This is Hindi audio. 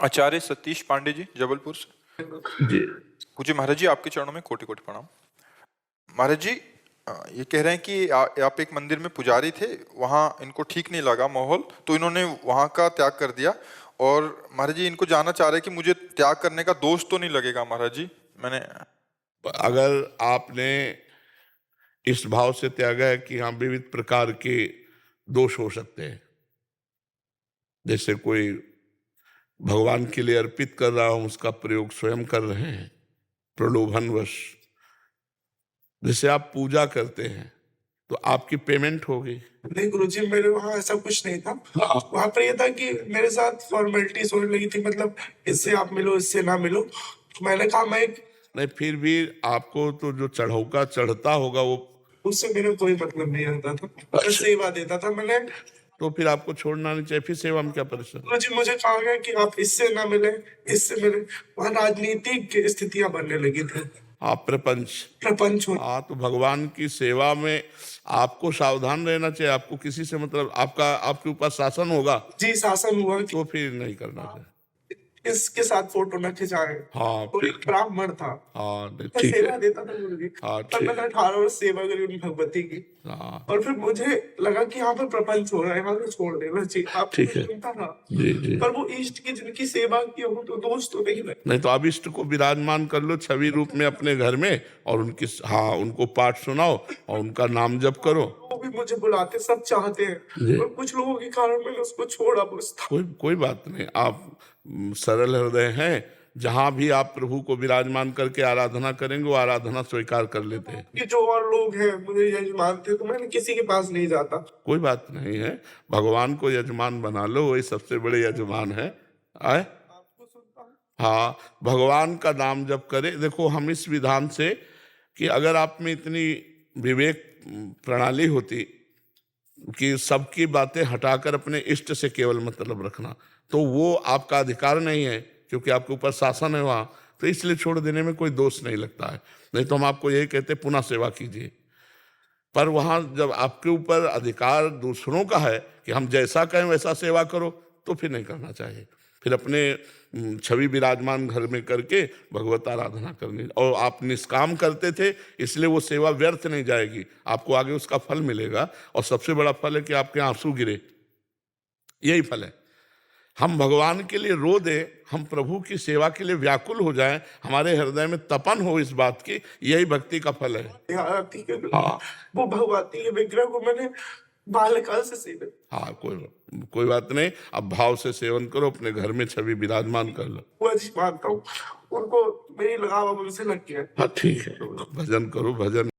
आचार्य सतीश पांडे जी, जबलपुर से। जी पूज्य महाराज जी, आपके चरणों में कोटि कोटि प्रणाम। महाराज जी, ये कह रहे हैं कि आप एक मंदिर में पुजारी थे, वहाँ इनको ठीक नहीं लगा माहौल, तो इन्होंने वहाँ का त्याग कर दिया। और महाराज जी इनको जानना चाह रहे हैं कि मुझे त्याग करने का दोष तो नहीं लगेगा महाराज जी? मैंने अगर आपने इस भाव से त्यागा है कि हाँ विविध प्रकार के दोष हो सकते हैं, जैसे कोई भगवान के लिए अर्पित कर रहा हूं उसका प्रयोग स्वयं कर रहे हैं प्रलोभनवश, जैसे आप पूजा करते हैं तो आपकी पेमेंट होगी। नहीं गुरुजी, मेरे वहाँ ऐसा कुछ नहीं था। वहाँ पर ये था कि मेरे साथ फॉर्मेलिटीज होने लगी थी, मतलब इससे आप मिलो इससे ना मिलो। तो मैंने कहा मैं नहीं, फिर भी आपको तो जो चढ़ौका चढ़ता होगा वो, उससे मेरा कोई मतलब नहीं रहता था। बस सेवा देता था मैंने। तो फिर आपको छोड़ना नहीं चाहिए। फिर सेवा में क्या परेशान? गुरुजी मुझे कहा गया कि आप इससे ना मिले इससे मिले। वहाँ राजनीतिक स्थितियां बनने लगी थी। हाँ, प्रपंच प्रपंच हो। हाँ, तो भगवान की सेवा में आपको सावधान रहना चाहिए। आपको किसी से मतलब आपके ऊपर शासन होगा जी, शासन हुआ कि तो फिर नहीं करना चाहिए। इसके साथ फोटो न खिंचाए। हाँ, और एक ब्राह्मण था, हाँ मैं ठीक सेवा है। देता था गुरुजी। हाँ, तब ठीक। मैंने 18 वर्ष सेवा करी उन भगवती की। हाँ, और फिर मुझे लगा कि यहाँ पर प्रपंच हो रहा है, यहाँ पे छोड़ देना चाहिए। आप ठीक है। सुनता था। जी जी। पर वो इष्ट की जिनकी सेवा की हो तो दोष तो नहीं लगे। नहीं तो आप इष्ट को विराजमान कर लो छवि रूप में अपने घर में, और उनकी उनको पाठ सुनाओ और उनका नाम जप करो। वो भी मुझे बुलाते, सब चाहते हैं, और कुछ लोगों के कारण मैंने उसको छोड़ा। बस कोई बात नहीं। आप सरल हृदय हैं, जहां भी आप प्रभु को विराजमान करके आराधना करेंगे वो आराधना स्वीकार कर लेते हैं। कि जो और लोग हैं मुझे यजमान थे, तो मैंने किसी के पास नहीं जाता। कोई बात नहीं है, भगवान को यजमान बना लो, वही सबसे बड़े यजमान है। आए, आपको सुनता हूँ। हाँ, भगवान का नाम जप करे। देखो, हम इस विधान से कि अगर आप में इतनी विवेक प्रणाली होती कि सबकी बातें हटाकर अपने इष्ट से केवल मतलब रखना, तो वो आपका अधिकार नहीं है, क्योंकि आपके ऊपर शासन है वहाँ, तो इसलिए छोड़ देने में कोई दोष नहीं लगता है। नहीं तो हम आपको यही कहते पुनः सेवा कीजिए। पर वहाँ जब आपके ऊपर अधिकार दूसरों का है कि हम जैसा कहें वैसा सेवा करो, तो फिर नहीं करना चाहिए। फिर अपने छवि विराजमान घर में करके भगवत आराधना करनी। और आप निष्काम करते थे, इसलिए वो सेवा व्यर्थ नहीं जाएगी, आपको आगे उसका फल मिलेगा। और सबसे बड़ा फल है कि आपके आंसू गिरे, यही फल है। हम भगवान के लिए रो दे, हम प्रभु की सेवा के लिए व्याकुल हो जाएं, हमारे हृदय में तपन हो इस बात की, यही भक्ति का फल है। ठीक है। हाँ। वो भगवती के विग्रह को मैंने बाल्यकाल से सेवन। हाँ, कोई बात नहीं। अब भाव से सेवन करो, अपने घर में छवि विराजमान कर लो। वो मानता हूँ, उनको मेरी लगाव अब उनसे लग गया। हाँ, ठीक है, भजन करो, भजन